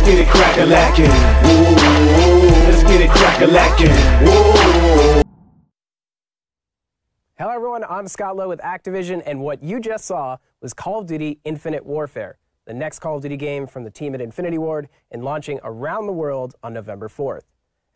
get it crack-a-lackin'. Let's get it crack-a-lackin'. Hello everyone, I'm Scott Lowe with Activision, and what you just saw was Call of Duty Infinite Warfare, the next Call of Duty game from the team at Infinity Ward and launching around the world on November 4th.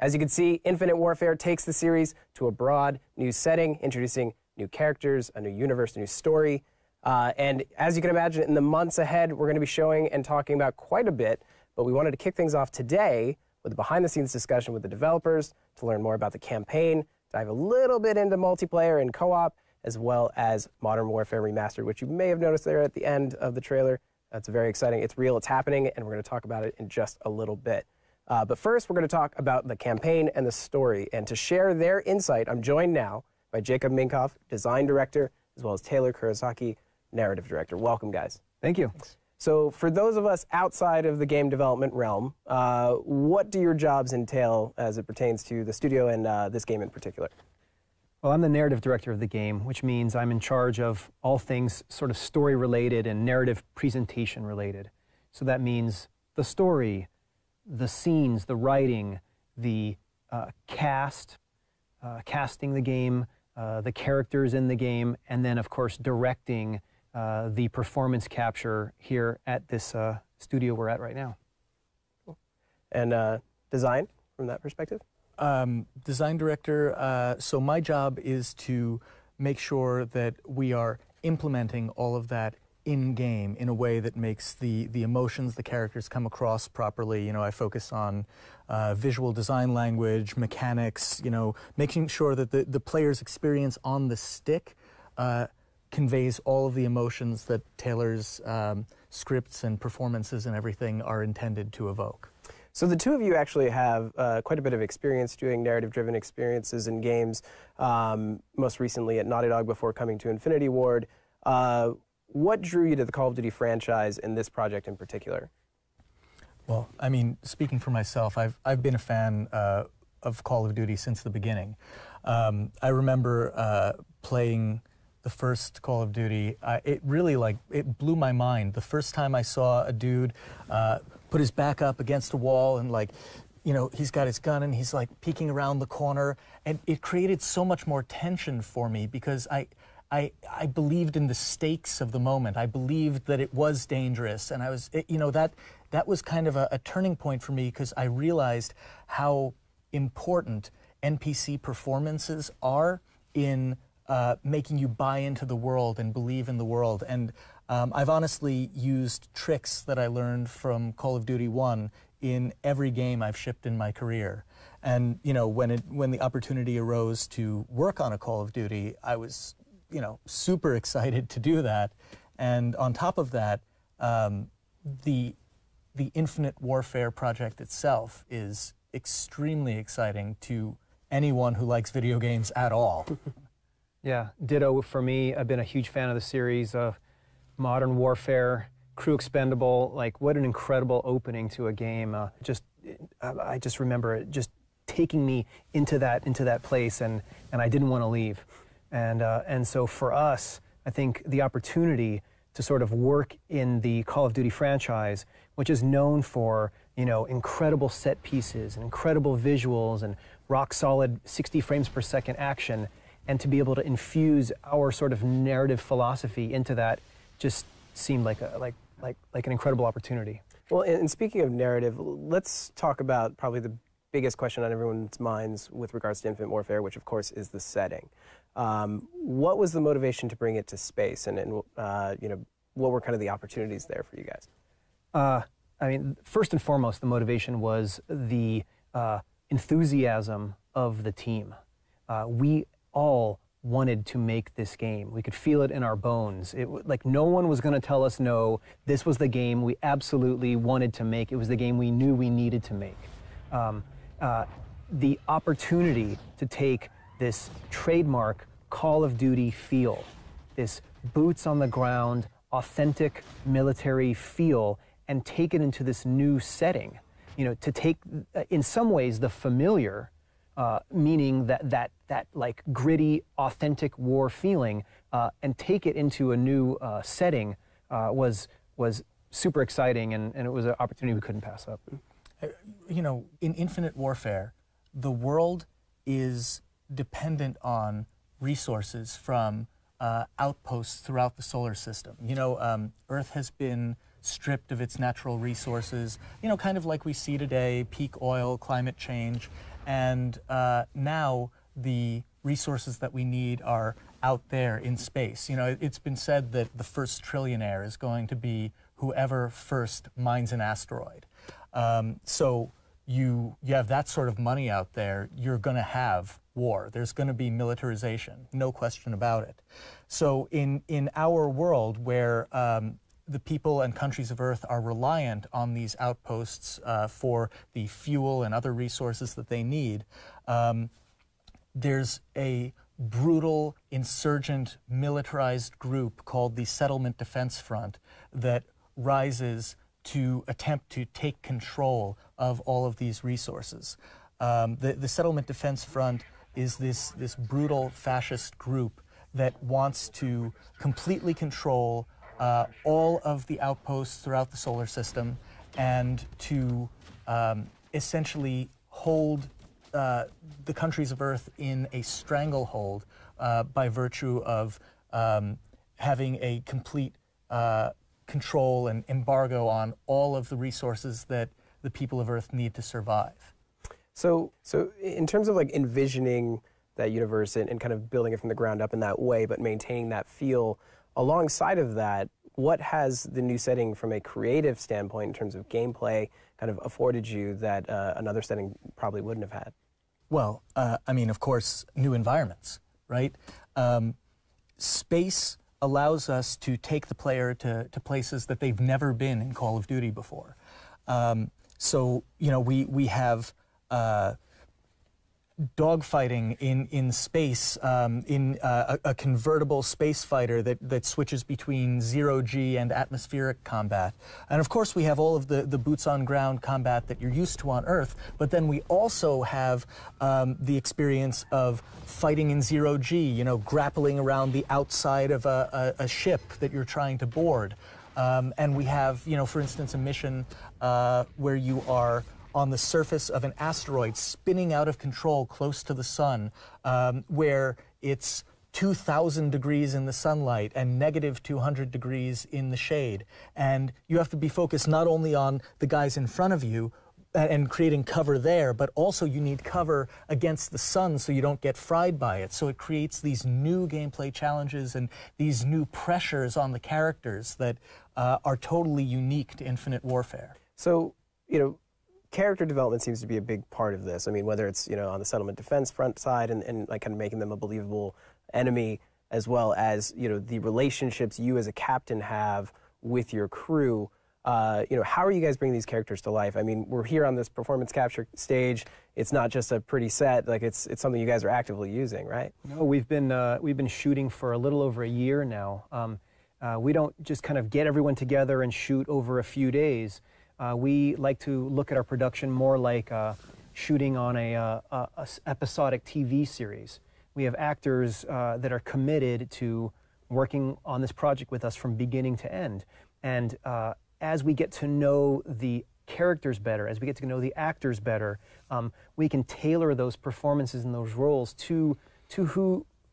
As you can see, Infinite Warfare takes the series to a broad new setting, introducing new characters, a new universe, a new story. And as you can imagine, in the months ahead, we're going to be showing and talking about quite a bit, but we wanted to kick things off today with a behind-the-scenes discussion with the developers to learn more about the campaign, dive a little bit into multiplayer and co-op, as well as Modern Warfare Remastered, which you may have noticed there at the end of the trailer. That's very exciting. It's real, it's happening, and we're going to talk about it in just a little bit. But first, we're going to talk about the campaign and the story. And to share their insight, I'm joined now by Jacob Minkoff, Design Director, as well as Taylor Kurosaki, Narrative Director. Welcome, guys. Thank you. So for those of us outside of the game development realm, what do your jobs entail as it pertains to the studio and this game in particular? Well, I'm the narrative director of the game, which means I'm in charge of all things sort of story-related and narrative presentation-related. So that means the story, the scenes, the writing, the casting the game, the characters in the game, and then, of course, directing the performance capture here at this studio we're at right now. Cool. And design, from that perspective? Design director, so my job is to make sure that we are implementing all of that in-game in a way that makes the emotions, the characters come across properly. You know, I focus on visual design language, mechanics, you know, making sure that the player's experience on the stick conveys all of the emotions that Taylor's scripts and performances and everything are intended to evoke. So the two of you actually have quite a bit of experience doing narrative-driven experiences in games, most recently at Naughty Dog before coming to Infinity Ward. What drew you to the Call of Duty franchise and this project in particular? Well, I mean, speaking for myself, I've been a fan of Call of Duty since the beginning. I remember playing the first Call of Duty. It really, it blew my mind. The first time I saw a dude put his back up against a wall and, you know, he's got his gun and he's peeking around the corner, and it created so much more tension for me because I believed in the stakes of the moment. I believed that it was dangerous, and you know, that was kind of a turning point for me because I realized how important NPC performances are in making you buy into the world and believe in the world. And I've honestly used tricks that I learned from Call of Duty 1 in every game I've shipped in my career. And you know, when the opportunity arose to work on a Call of Duty, I was, you know, super excited to do that. And on top of that, the Infinite Warfare project itself is extremely exciting to anyone who likes video games at all. Yeah, ditto for me. I've been a huge fan of the series of Modern Warfare, Crew Expendable. What an incredible opening to a game. I just remember it just taking me into that place, and I didn't want to leave. And so for us, I think the opportunity to sort of work in the Call of Duty franchise, which is known for, you know, incredible set pieces and incredible visuals and rock solid 60 frames per second action, and to be able to infuse our sort of narrative philosophy into that just seemed like an incredible opportunity. Well, and speaking of narrative, let's talk about probably the biggest question on everyone's minds with regards to Infinite Warfare, which of course is the setting. What was the motivation to bring it to space, and you know, what were kind of the opportunities there for you guys? I mean, first and foremost, the motivation was the enthusiasm of the team. We all wanted to make this game. We could feel it in our bones. No one was going to tell us no. This was the game we absolutely wanted to make. It was the game we knew we needed to make. The opportunity to take this trademark Call of Duty feel, this boots on the ground, authentic military feel, and take it into this new setting. You know, to take, in some ways, the familiar, meaning that gritty, authentic war feeling, and take it into a new setting was super exciting, and it was an opportunity we couldn't pass up. You know, in Infinite Warfare, the world is dependent on resources from outposts throughout the solar system. You know, Earth has been stripped of its natural resources, you know, kind of like we see today, peak oil, climate change, and now the resources that we need are out there in space. You know, it's been said that the first trillionaire is going to be whoever first mines an asteroid. So you have that sort of money out there, you're going to have war. There's going to be militarization, no question about it. So in our world where the people and countries of Earth are reliant on these outposts for the fuel and other resources that they need, there's a brutal, insurgent, militarized group called the Settlement Defense Front that rises to attempt to take control of all of these resources. The Settlement Defense Front is this brutal fascist group that wants to completely control all of the outposts throughout the solar system and to essentially hold the countries of Earth in a stranglehold by virtue of having a complete control and embargo on all of the resources that the people of Earth need to survive. So in terms of like envisioning that universe and kind of building it from the ground up in that way, but maintaining that feel, alongside of that, what has the new setting from a creative standpoint in terms of gameplay kind of afforded you that another setting probably wouldn't have had? Well, I mean, of course, new environments, right? Space allows us to take the player to places that they've never been in Call of Duty before. So, you know, we have dogfighting in space, in a convertible space fighter that switches between zero-G and atmospheric combat. And of course we have all of the boots-on-ground combat that you're used to on Earth, but then we also have the experience of fighting in zero-G, you know, grappling around the outside of a ship that you're trying to board. And we have, you know, for instance, a mission where you are on the surface of an asteroid spinning out of control close to the sun, where it's 2,000 degrees in the sunlight and negative 200 degrees in the shade. And you have to be focused not only on the guys in front of you and creating cover there, but also you need cover against the sun so you don't get fried by it. So it creates these new gameplay challenges and these new pressures on the characters that are totally unique to Infinite Warfare. So, you know, character development seems to be a big part of this. I mean, whether it's, you know, on the settlement defense front side and like kind of making them a believable enemy, as well as, you know, the relationships you as a captain have with your crew. You know, how are you guys bringing these characters to life? I mean, we're here on this performance capture stage. It's not just a pretty set. Like, it's something you guys are actively using, right? No, we've been shooting for a little over a year now. We don't just kind of get everyone together and shoot over a few days. We like to look at our production more like shooting on a episodic TV series. We have actors that are committed to working on this project with us from beginning to end. And as we get to know the characters better, as we get to know the actors better, we can tailor those performances and those roles to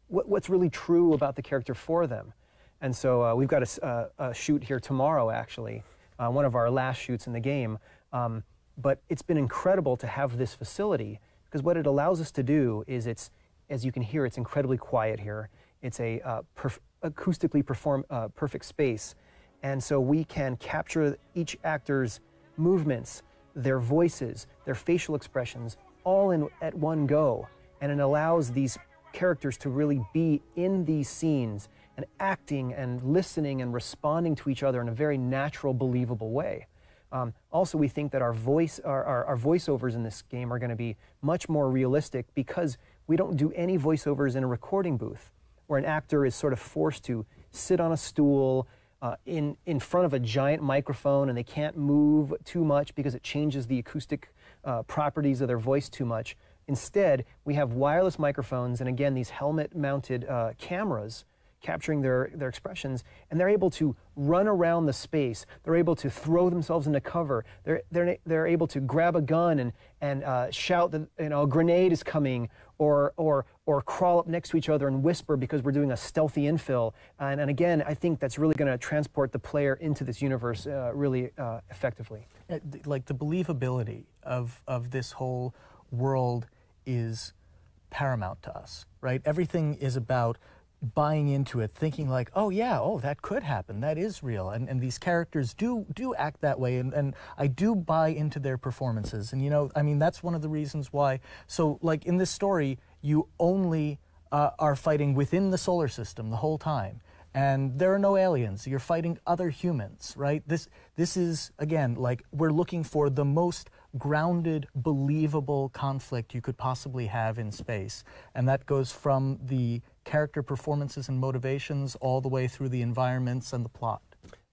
what's really true about the character for them. And so we've got a shoot here tomorrow, actually. One of our last shoots in the game, but it's been incredible to have this facility, because what it allows us to do is as you can hear, it's incredibly quiet here. It's a acoustically perfect space, and so we can capture each actor's movements, their voices, their facial expressions, all at one go, and it allows these characters to really be in these scenes and acting and listening and responding to each other in a very natural, believable way. Also, we think that our voiceovers in this game are going to be much more realistic, because we don't do any voiceovers in a recording booth, where an actor is sort of forced to sit on a stool in front of a giant microphone, and they can't move too much because it changes the acoustic properties of their voice too much. Instead, we have wireless microphones, and again, these helmet-mounted cameras capturing their expressions, and they're able to run around the space. They're able to throw themselves into cover. They're able to grab a gun and shout that a grenade is coming, or crawl up next to each other and whisper because we're doing a stealthy infill. And again, I think that's really going to transport the player into this universe really effectively. Like the believability of this whole world is paramount to us, right? Everything is about buying into it, thinking like, oh yeah, oh that could happen, that is real, and these characters do act that way, and I do buy into their performances, and I mean that's one of the reasons why. So like in this story, you only are fighting within the solar system the whole time, and there are no aliens. You're fighting other humans, right? This is again like we're looking for the most grounded, believable conflict you could possibly have in space, and that goes from the character performances and motivations all the way through the environments and the plot.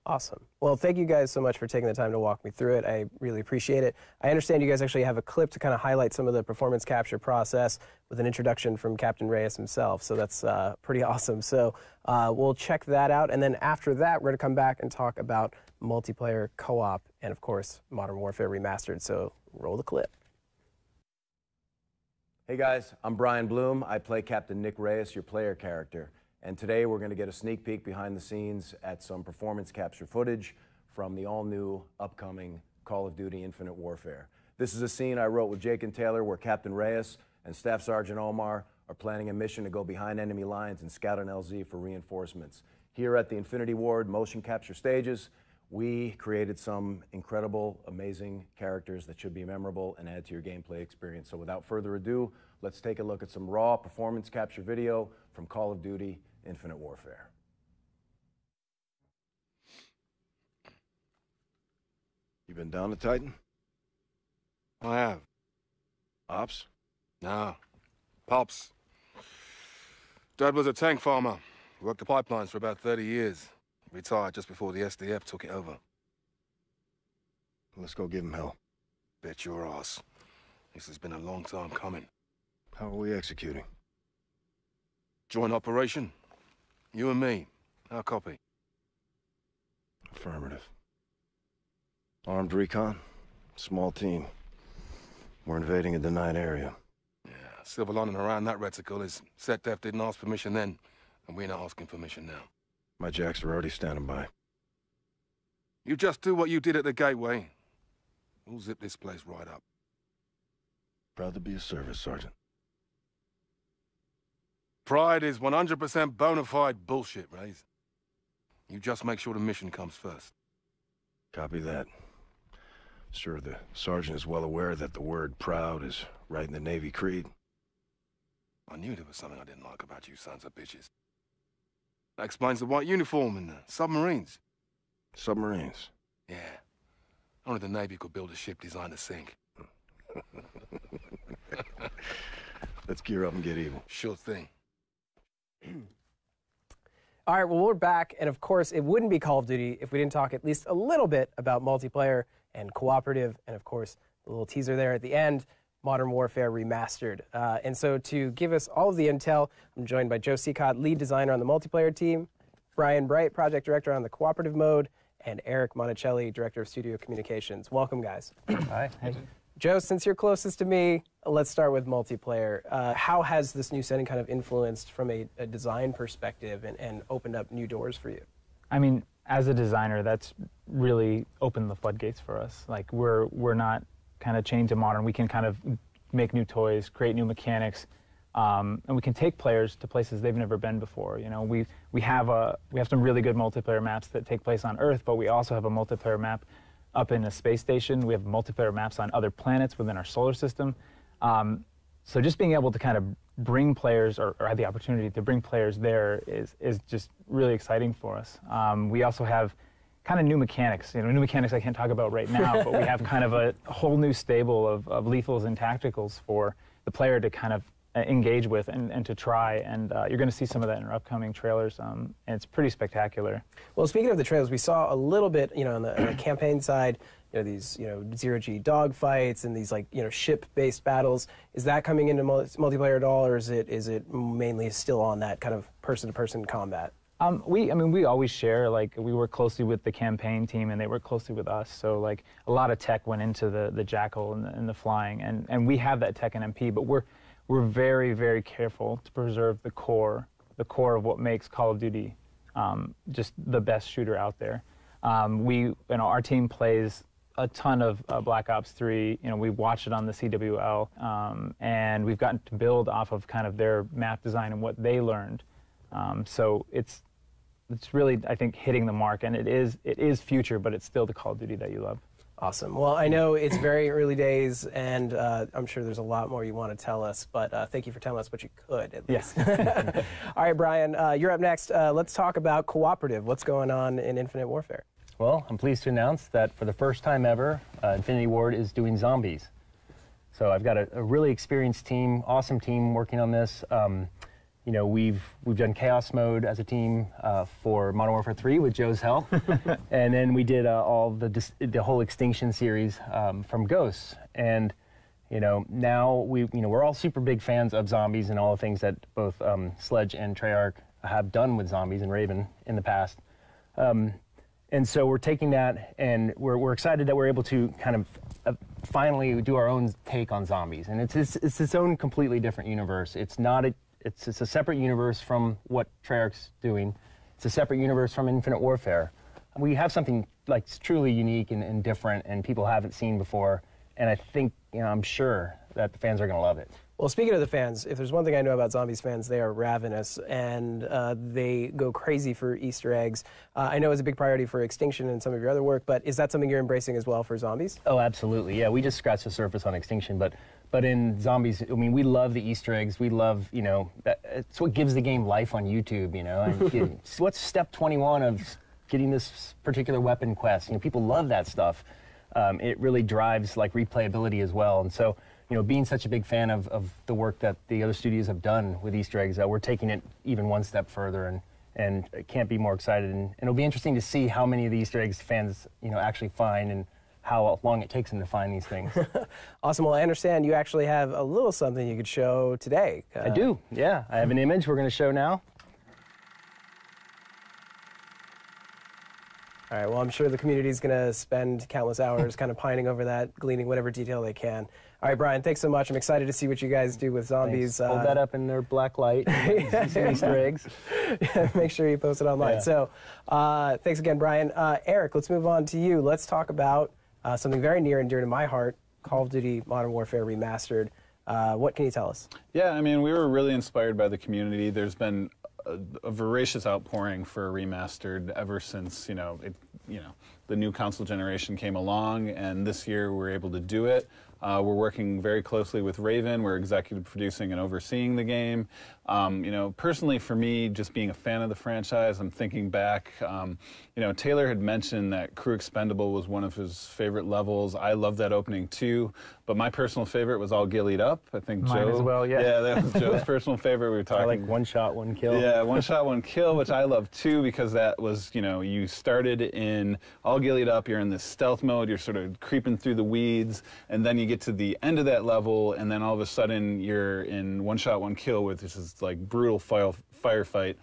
Awesome. Well, thank you guys so much for taking the time to walk me through it. I really appreciate it. I understand you guys actually have a clip to kind of highlight some of the performance capture process with an introduction from Captain Reyes himself, so that's pretty awesome. So we'll check that out, and then after that, we're going to come back and talk about multiplayer, co-op, and of course, Modern Warfare Remastered. So roll the clip. Hey guys, I'm Brian Bloom. I play Captain Nick Reyes, your player character. And today we're going to get a sneak peek behind the scenes at some performance capture footage from the all-new upcoming Call of Duty Infinite Warfare. This is a scene I wrote with Jake and Taylor where Captain Reyes and Staff Sergeant Omar are planning a mission to go behind enemy lines and scout an LZ for reinforcements. Here at the Infinity Ward motion capture stages, we created some incredible, amazing characters that should be memorable and add to your gameplay experience. So without further ado, let's take a look at some raw performance capture video from Call of Duty Infinite Warfare. You been down to Titan? I have. Ops? No. Pops. Dad was a tank farmer. Worked the pipelines for about 30 years. Retired just before the SDF took it over. Let's go give him hell. Bet your ass. This has been a long time coming. How are we executing? Joint operation. You and me. Our copy. Affirmative. Armed recon. Small team. We're invading a denied area. Yeah, silver lining around that reticle is SetDef didn't ask permission then, and we're not asking permission now. My jacks are already standing by. You just do what you did at the gateway. We'll zip this place right up. Proud to be of service, Sergeant. Pride is 100% bona fide bullshit, Raze. You just make sure the mission comes first. Copy that. Sure, the Sergeant is well aware that the word proud is right in the Navy creed. I knew there was something I didn't like about you sons of bitches. That explains the white uniform and the submarines. Submarines? Yeah. Only the Navy could build a ship designed to sink. Let's gear up and get evil. Sure thing. All right, well, we're back, and of course, it wouldn't be Call of Duty if we didn't talk at least a little bit about multiplayer and cooperative, and of course, the little teaser there at the end, Modern Warfare Remastered. And so to give us all of the intel, I'm joined by Joe Seacott, lead designer on the multiplayer team, Brian Bright, project director on the cooperative mode, and Eric Monticelli, director of studio communications. Welcome, guys. Hi. Hey. Joe, since you're closest to me, let's start with multiplayer. How has this new setting kind of influenced from a design perspective and opened up new doors for you? I mean, as a designer, that's really opened the floodgates for us. Like, we're not kind of chained to modern. We can kind of make new toys, create new mechanics, and we can take players to places they've never been before. You know, we have some really good multiplayer maps that take place on Earth, but we also have a multiplayer map up in a space station. We have multiplayer maps on other planets within our solar system. So just being able to kind of bring players, or have the opportunity to bring players there is just really exciting for us. We also have kind of new mechanics. You know, new mechanics I can't talk about right now, but we have kind of a whole new stable of lethals and tacticals for the player to kind of engage with and to try. And you're going to see some of that in our upcoming trailers, and it's pretty spectacular. Well, speaking of the trailers, we saw a little bit, on the campaign side, these, zero-G dogfights and these, like, ship-based battles. Is that coming into multiplayer at all, or is it mainly still on that kind of person-to-person combat? We always share. Like, we work closely with the campaign team, and they work closely with us. So, like, a lot of tech went into the Jackal and the flying, and we have that tech in MP, but we're very, very careful to preserve the core of what makes Call of Duty just the best shooter out there. Our team plays a ton of Black Ops 3. We watched it on the CWL, and we've gotten to build off of kind of their map design and what they learned. So it's really, I think, hitting the mark, and it is future, but it's still the Call of Duty that you love. Awesome. Well, I know it's very early days, and I'm sure there's a lot more you want to tell us, but thank you for telling us what you could, at least. Yes. All right, Brian, you're up next. Let's talk about cooperative. What's going on in Infinite Warfare? Well, I'm pleased to announce that for the first time ever, Infinity Ward is doing zombies. So I've got a really experienced team, awesome team working on this. We've done Chaos Mode as a team for Modern Warfare 3 with Joe's help, and then we did all the whole Extinction series from Ghosts. And now we're all super big fans of zombies and all the things that both Sledge and Treyarch have done with zombies and Raven in the past. And so we're taking that, and we're excited that we're able to kind of finally do our own take on zombies. And it's its own completely different universe. It's a separate universe from what Treyarch's doing. It's a separate universe from Infinite Warfare. We have something like truly unique and different, and people haven't seen before. And I think, I'm sure that the fans are going to love it. Well, speaking of the fans, if there's one thing I know about Zombies fans, they are ravenous, and they go crazy for Easter eggs. I know it's a big priority for Extinction and some of your other work, but is that something you're embracing as well for Zombies? Oh, absolutely. Yeah, we just scratched the surface on Extinction, but in Zombies, we love the Easter eggs. We love, it's what gives the game life on YouTube, And what's step 21 of getting this particular weapon quest? People love that stuff. It really drives, like, replayability as well. And so, being such a big fan of the work that the other studios have done with Easter eggs, we're taking it even one step further, and I can't be more excited. And it'll be interesting to see how many of the Easter eggs fans, actually find, and how long it takes them to find these things. Awesome. Well, I understand you actually have a little something you could show today. I do, yeah. I have an image we're going to show now. All right, well, I'm sure the community is going to spend countless hours kind of pining over that, gleaning whatever detail they can. All right, Brian, thanks so much. I'm excited to see what you guys do with zombies. Hold that up in their black light. See some Easter eggs. Yeah, make sure you post it online. Yeah. So thanks again, Brian. Eric, let's move on to you. Let's talk about something very near and dear to my heart, Call of Duty Modern Warfare Remastered. What can you tell us? Yeah, we were really inspired by the community. There's been a voracious outpouring for Remastered ever since, the new console generation came along, and this year we were able to do it. We're working very closely with Raven. We're executive producing and overseeing the game. Personally for me, just being a fan of the franchise, I'm thinking back, Taylor had mentioned that Crew Expendable was one of his favorite levels. I love that opening too, but my personal favorite was All Gillied Up. I think Mine Joe. as well, yeah. Yeah, that was Joe's personal favorite. We were talking. I like One Shot, One Kill. Yeah, One Shot, One Kill, which I love too, because that was, you started in All Gillied Up, you're in this stealth mode, you're sort of creeping through the weeds, and then you get to the end of that level, and then all of a sudden you're in One Shot, One Kill, with this is like brutal firefight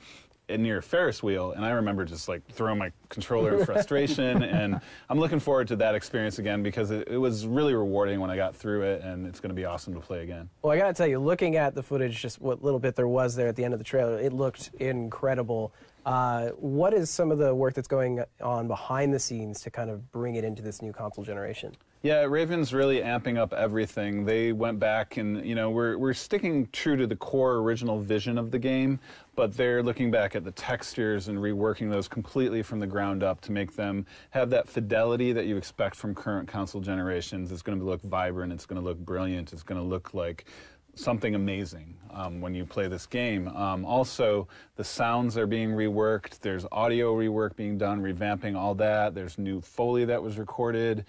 near a Ferris wheel, and I remember just like throwing my controller in frustration, and I'm looking forward to that experience again, because it was really rewarding when I got through it, and it's going to be awesome to play again. Well, I got to tell you, looking at the footage, just what little bit there was there at the end of the trailer, it looked incredible. What is some of the work that's going on behind the scenes to kind of bring it into this new console generation? Yeah, Raven's really amping up everything. They went back and, we're sticking true to the core original vision of the game, but they're looking back at the textures and reworking those completely from the ground up to make them have that fidelity that you expect from current console generations. It's going to look vibrant, it's going to look brilliant, it's going to look like something amazing when you play this game. Also, the sounds are being reworked. There's audio rework being done, revamping all that. There's new Foley that was recorded,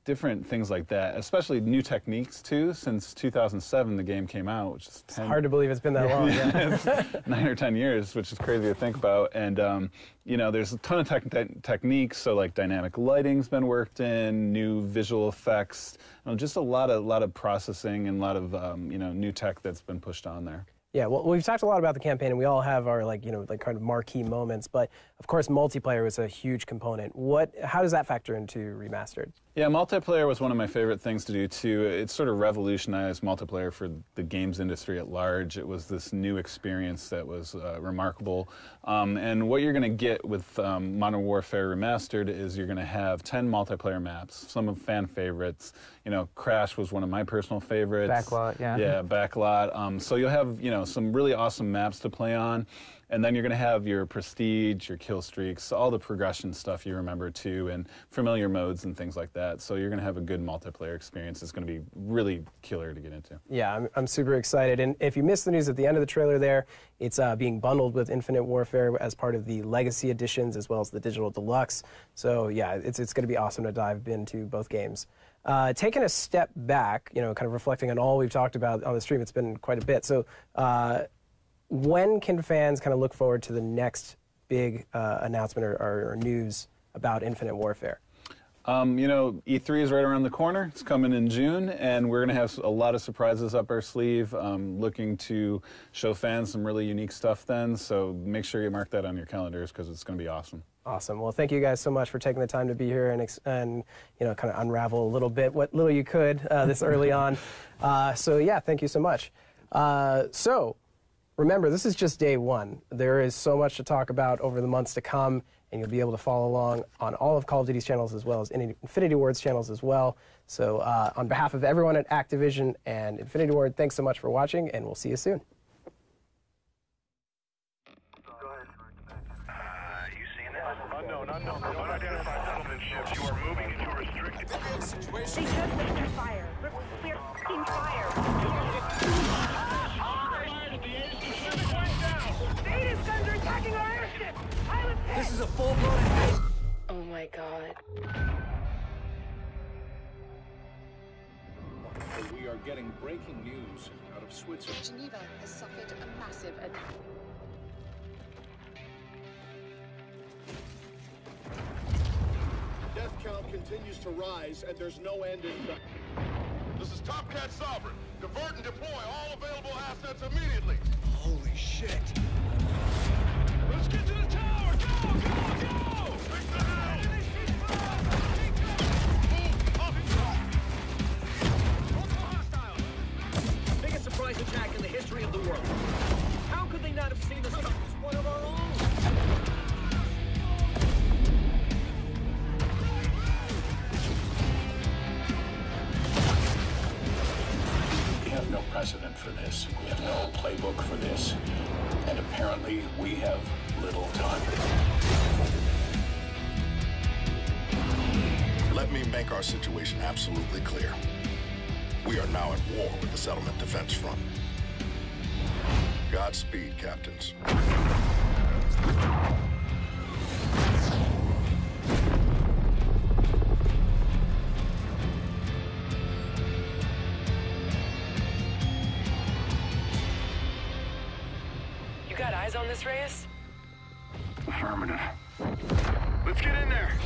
different things like that, especially new techniques, too. Since 2007, the game came out, which is 10... It's hard to believe it's been that long. Yeah. 9 or 10 years, which is crazy to think about. And, you know, there's a ton of techniques, so like dynamic lighting's been worked in, new visual effects, just a lot of processing and a lot of, you know, new tech that's been pushed on there. Yeah, well, we've talked a lot about the campaign, and we all have our, like, you know, like kind of marquee moments, but of course multiplayer was a huge component. How does that factor into Remastered? Yeah, multiplayer was one of my favorite things to do too. It sort of revolutionized multiplayer for the games industry at large. It was this new experience that was remarkable. And what you're going to get with Modern Warfare Remastered is you're going to have 10 multiplayer maps, some of fan favorites. You know, Crash was one of my personal favorites. Backlot, yeah. Yeah, Backlot. So you'll have, you know, some really awesome maps to play on. And then you're going to have your prestige, your kill streaks, all the progression stuff you remember too, and familiar modes and things like that. So you're going to have a good multiplayer experience. It's going to be really killer to get into. Yeah, I'm super excited. And if you missed the news at the end of the trailer there, it's being bundled with Infinite Warfare as part of the Legacy Editions as well as the Digital Deluxe. So yeah, it's going to be awesome to dive into both games. Taking a step back, you know, kind of reflecting on all we've talked about on the stream, it's been quite a bit. So when can fans kind of look forward to the next big announcement or news about Infinite Warfare? You know, E3 is right around the corner. It's coming in June, and we're going to have a lot of surprises up our sleeve, looking to show fans some really unique stuff then. So make sure you mark that on your calendars because it's going to be awesome. Awesome. Well, thank you guys so much for taking the time to be here and you know, kind of unravel a little bit what little you could this early on. So yeah, thank you so much. So remember, this is just day one. There is so much to talk about over the months to come, and you'll be able to follow along on all of Call of Duty's channels as well as Infinity Ward's channels as well. So on behalf of everyone at Activision and Infinity Ward, thanks so much for watching, and we'll see you soon. Unknown. Unidentified settlement ships. You are moving into a restricted situation. They just opened fire. We're f***ing fire. Data's guns are attacking our airship. This is a full-blown invasion. Oh my god. We are getting breaking news out of Switzerland. Geneva has suffered a massive Death count continues to rise, and there's no end in sight. This is Top Cat Sovereign. Divert and deploy all available assets immediately. Holy shit. Let's get to the tower. Go! Fix the house. Multiple hostiles. Biggest surprise attack in the history of the world. How could they not have seen this? It's one of our own. We have no precedent for this. We have no playbook for this. And apparently, we have little time. Let me make our situation absolutely clear. We are now at war with the Settlement Defense Front. Godspeed, Captains. You got eyes on this, Reyes? Affirmative. Let's get in there.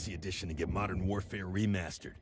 Legacy Edition and get Modern Warfare Remastered.